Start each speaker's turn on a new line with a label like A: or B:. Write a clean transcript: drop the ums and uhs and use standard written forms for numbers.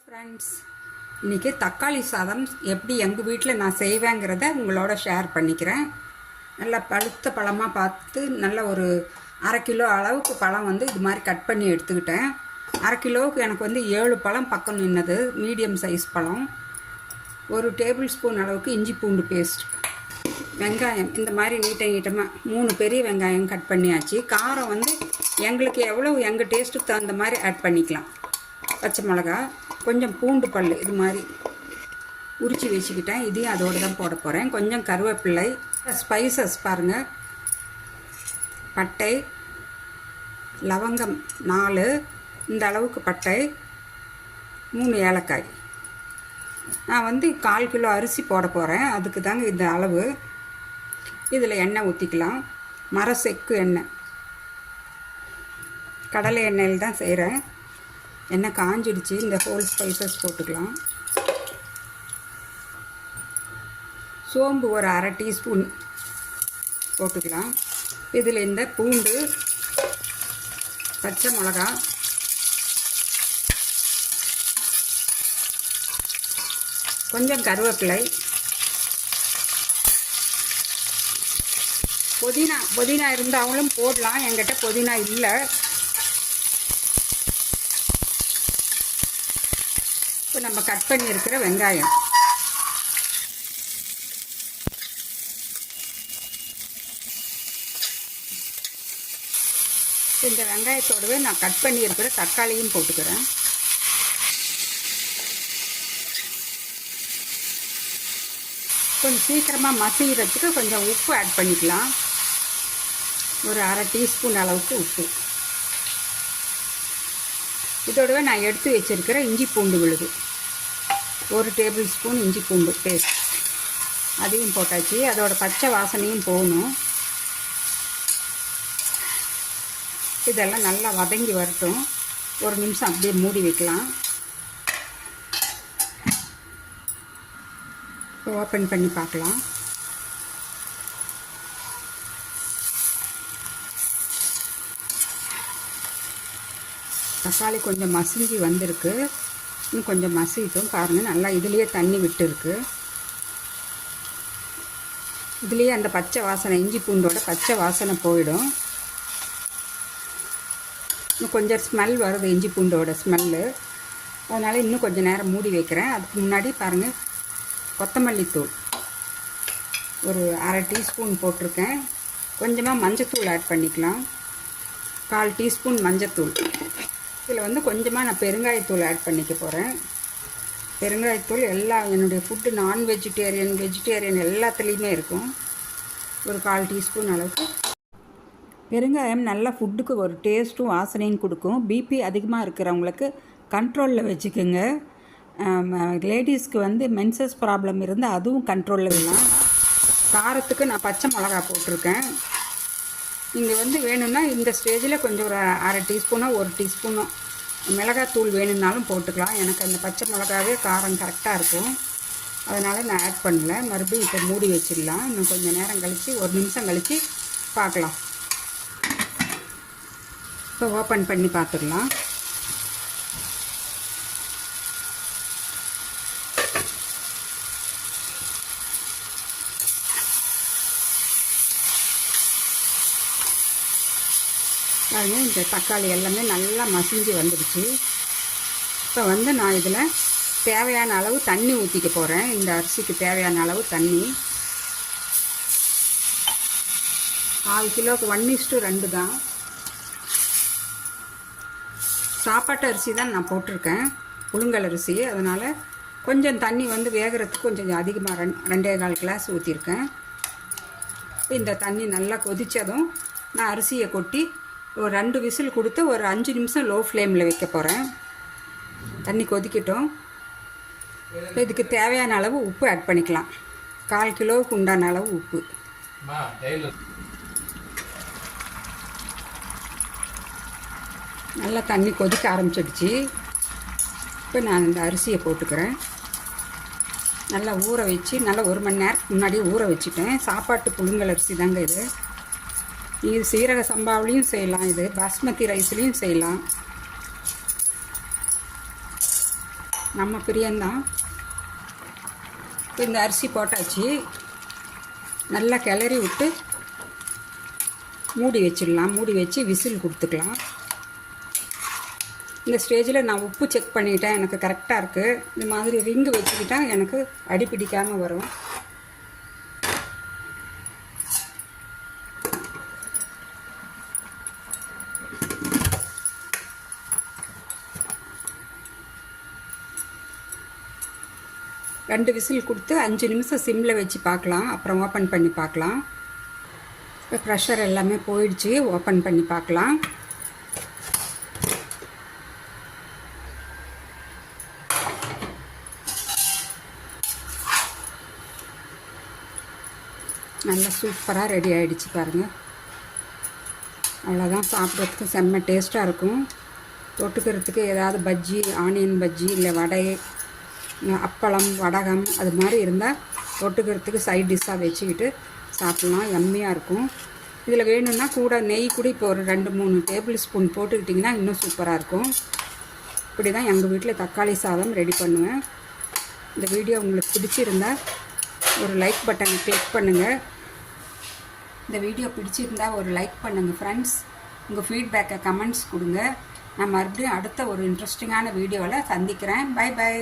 A: Friends, இன்றைக்கி தக்காளி சாதம் எப்படி எங்கள் வீட்டில் நான் செய்வேங்கிறத உங்களோட ஷேர் பண்ணிக்கிறேன். நல்லா பழுத்த பழமாக பார்த்து நல்ல ஒரு 1/2 கிலோ அளவுக்கு பழம் வந்து இது மாதிரி கட் பண்ணி எடுத்துக்கிட்டேன். 1/2 கிலோவுக்கு எனக்கு வந்து 7 பழம் பக்கம் நின்னது, மீடியம் சைஸ் பழம். 1 டேபிள் ஸ்பூன் அளவுக்கு இஞ்சி பூண்டு பேஸ்ட், வெங்காயம் இந்த மாதிரி நீட்டமாக 3 பெரிய வெங்காயம் கட் பண்ணியாச்சு. காரம் வந்து எங்களுக்கு எவ்வளோ எங்கள் டேஸ்ட்டுக்கு தகுந்த மாதிரி ஆட் பண்ணிக்கலாம். பச்சை மிளகா, கொஞ்சம் பூண்டு பல் இது மாதிரி உரித்து வச்சுக்கிட்டேன். இதையும் அதோடு தான் போட போகிறேன். கொஞ்சம் கருவேப்பிள்ளை, ஸ்பைசஸ் பாருங்கள், பட்டை, லவங்கம் 4 இந்த அளவுக்கு பட்டை, 3 ஏலக்காய். நான் வந்து 1/4 கிலோ அரிசி போட போகிறேன், அதுக்கு தாங்க இந்த அளவு. இதில் எண்ணெய் ஊற்றிக்கலாம். மரசெக்கு எண்ணெய், கடலை எண்ணெயில் தான் செய்கிறேன். எண்ணெய் காஞ்சிடுச்சு. இந்த ஹோல் ஸ்பைசஸ் போட்டுக்கலாம். சோம்பு ஒரு 1/2 டீஸ்பூன் போட்டுக்கலாம். இதில் இந்த பூண்டு, பச்சை மிளகா, கொஞ்சம் கருவேப்பிலை, புதினா இருந்தாலும் போடலாம். என்கிட்ட புதினா இல்லை. இப்போ நம்ம கட் பண்ணியிருக்கிற வெங்காயம், இந்த வெங்காயத்தோடவே நான் கட் பண்ணியிருக்கிற தக்காளியும் போட்டுக்கிறேன். கொஞ்சம் சீக்கிரமாக மசிகிறதுக்கு கொஞ்சம் உப்பு ஆட் பண்ணிக்கலாம். ஒரு 1/2 டீஸ்பூன் அளவுக்கு உப்பு. இதோடவே நான் எடுத்து வச்சுருக்கிற இஞ்சி பூண்டு விழுது, 1 டேபிள் ஸ்பூன் இஞ்சி பூண்டு பேஸ்ட், அதையும் போட்டாச்சு. அதோட பச்சை வாசனையும் போகணும். இதெல்லாம் நல்லா வதங்கி வரட்டும். 1 நிமிஷம் அப்படியே மூடி வைக்கலாம். ஓப்பன் பண்ணி பார்க்கலாம். தக்காளி கொஞ்சம் மசிஞ்சு வந்திருக்கு. இன்னும் கொஞ்சம் மசிட்டும் பாருங்கள். நல்லா இதுலேயே தண்ணி விட்டுருக்கு. இதுலேயே அந்த பச்சை வாசனை, இஞ்சி பூண்டோட பச்சை வாசனை போயிடும். இன்னும் கொஞ்சம் ஸ்மெல் வருது, இஞ்சி பூண்டோட ஸ்மெல்லு. அதனால் இன்னும் கொஞ்சம் நேரம் மூடி வைக்கிறேன். அதுக்கு முன்னாடி பாருங்கள், கொத்தமல்லி தூள் ஒரு 1/2 டீஸ்பூன் போட்டிருக்கேன். கொஞ்சமாக மஞ்சத்தூள் ஆட் பண்ணிக்கலாம். 1/4 டீஸ்பூன் மஞ்சத்தூள். இதில் வந்து கொஞ்சமாக நான் பெருங்காயத்தூள் ஆட் பண்ணிக்க போகிறேன். பெருங்காயத்தூள் எல்லா என்னுடைய ஃபுட்டு நான் வெஜிடேரியன், வெஜிடேரியன் எல்லாத்துலேயுமே இருக்கும். ஒரு 1/4 டீஸ்பூன் அளவுக்கு. பெருங்காயம் நல்லா ஃபுட்டுக்கு ஒரு டேஸ்ட்டும் வாசனையும் கொடுக்கும். பிபி அதிகமாக இருக்கிறவங்களுக்கு கண்ட்ரோலில் வச்சுக்கோங்க. லேடிஸ்க்கு வந்து மென்சஸ் ப்ராப்ளம் இருந்தால் அதுவும் கண்ட்ரோலில் வேணும். காரத்துக்கு நான் பச்சை மிளகா போட்டிருக்கேன். நீங்கள் வந்து வேணும்னா இந்த ஸ்டேஜில் கொஞ்சம் ஒரு 1/2 டீஸ்பூனோ 1 டீஸ்பூனோ மிளகாத்தூள் வேணும்னாலும் போட்டுக்கலாம். எனக்கு அந்த பச்சை மிளகாவே காரம் கரெக்டாக இருக்கும். அதனால் நான் ஆட் பண்ணல. மறுபடியும் இப்போ மூடி வச்சிடலாம். இன்னும் கொஞ்சம் நேரம் கழித்து 1 நிமிஷம் கழித்து பார்க்கலாம். இப்போ ஓப்பன் பண்ணி பார்த்துடலாம். பாருங்க, இந்த தக்காளி எல்லாமே நல்லா மசிஞ்சு வந்துடுச்சு. இப்போ வந்து நான் இதில் தேவையான அளவு தண்ணி ஊற்றிக்க போகிறேன். இந்த அரிசிக்கு தேவையான அளவு தண்ணி. 1/4 கிலோவுக்கு 1:2 தான். சாப்பாட்டு அரிசி தான் நான் போட்டிருக்கேன், புழுங்கல் அரிசி. அதனால் கொஞ்சம் தண்ணி வந்து வேகிறதுக்கு கொஞ்சம் அதிகமாக 2.25 கிளாஸ் ஊற்றிருக்கேன். இந்த தண்ணி நல்லா கொதித்ததும் நான் அரிசியை கொட்டி ஒரு 2 விசில் கொடுத்து ஒரு 5 நிமிஷம் லோ ஃப்ளேமில் வைக்க போகிறேன். தண்ணி கொதிக்கட்டும். இதுக்கு தேவையான அளவு உப்பு ஆட் பண்ணிக்கலாம். 1/4 கிலோவுக்கு உண்டான அளவு உப்பு. நல்லா தண்ணி கொதிக்க ஆரம்பிச்சிடுச்சு. இப்போ நான் இந்த அரிசியை போட்டுக்கிறேன். நல்லா ஊற வச்சு, நல்லா 1 மணி நேரத்துக்கு முன்னாடியே ஊற வச்சுட்டேன். சாப்பாட்டு புழுங்கல் அரிசி தாங்க இது. இது சீரக சம்பாவிலையும் செய்யலாம், இது பாஸ்மதி ரைஸ்லேயும் செய்யலாம். நம்ம பிரியந்தான். இப்போ இந்த அரிசி போட்டாச்சு, நல்லா கிளறி விட்டு மூடி வச்சிடலாம். மூடி வச்சு விசில் கொடுத்துக்கலாம். இந்த ஸ்டேஜில் நான் உப்பு செக் பண்ணிட்டேன், எனக்கு கரெக்டாக இருக்குது. இந்த மாதிரி ரிங்கு வச்சுக்கிட்டா எனக்கு அடி பிடிக்காமல் வரும். ரெண்டு விசில் கொடுத்து 5 நிமிஷம் சிம்மில் வச்சு பார்க்கலாம். அப்புறம் ஓப்பன் பண்ணி பார்க்கலாம். இப்போ ப்ரெஷர் எல்லாமே போயிடுச்சு. ஓப்பன் பண்ணி பார்க்கலாம். நல்லா சூப்பராக ரெடி ஆகிடுச்சு பாருங்கள். அவ்வளோதான், சாப்பிட்றதுக்கு செம்ம டேஸ்ட்டாக இருக்கும். தொட்டுக்கிறதுக்கு ஏதாவது பஜ்ஜி, ஆனியன் பஜ்ஜி, இல்லை வடை, அப்பளம், வடகம் அது மாதிரி இருந்தால் தொட்டுக்கிறதுக்கு சைட் டிஷ்ஷாக வச்சுக்கிட்டு சாப்பிட்லாம். எம்மியாக இருக்கும். இதில் வேணும்னா கூட நெய் கூட இப்போ ஒரு 2-3 டேபிள் ஸ்பூன் போட்டுக்கிட்டிங்கன்னா இன்னும் சூப்பராக இருக்கும். இப்படி தான் எங்கள் வீட்டில் தக்காளி சாதம் ரெடி பண்ணுவேன். இந்த வீடியோ உங்களுக்கு பிடிச்சிருந்தா ஒரு லைக் பட்டனை கிளிக் பண்ணுங்கள். இந்த வீடியோ பிடிச்சிருந்தா ஒரு லைக் பண்ணுங்கள் ஃப்ரெண்ட்ஸ். உங்கள் ஃபீட்பேக்கை கமெண்ட்ஸ் கொடுங்க. நான் மறுபடியும் அடுத்த ஒரு இன்ட்ரெஸ்டிங்கான வீடியோவில் சந்திக்கிறேன். Bye by.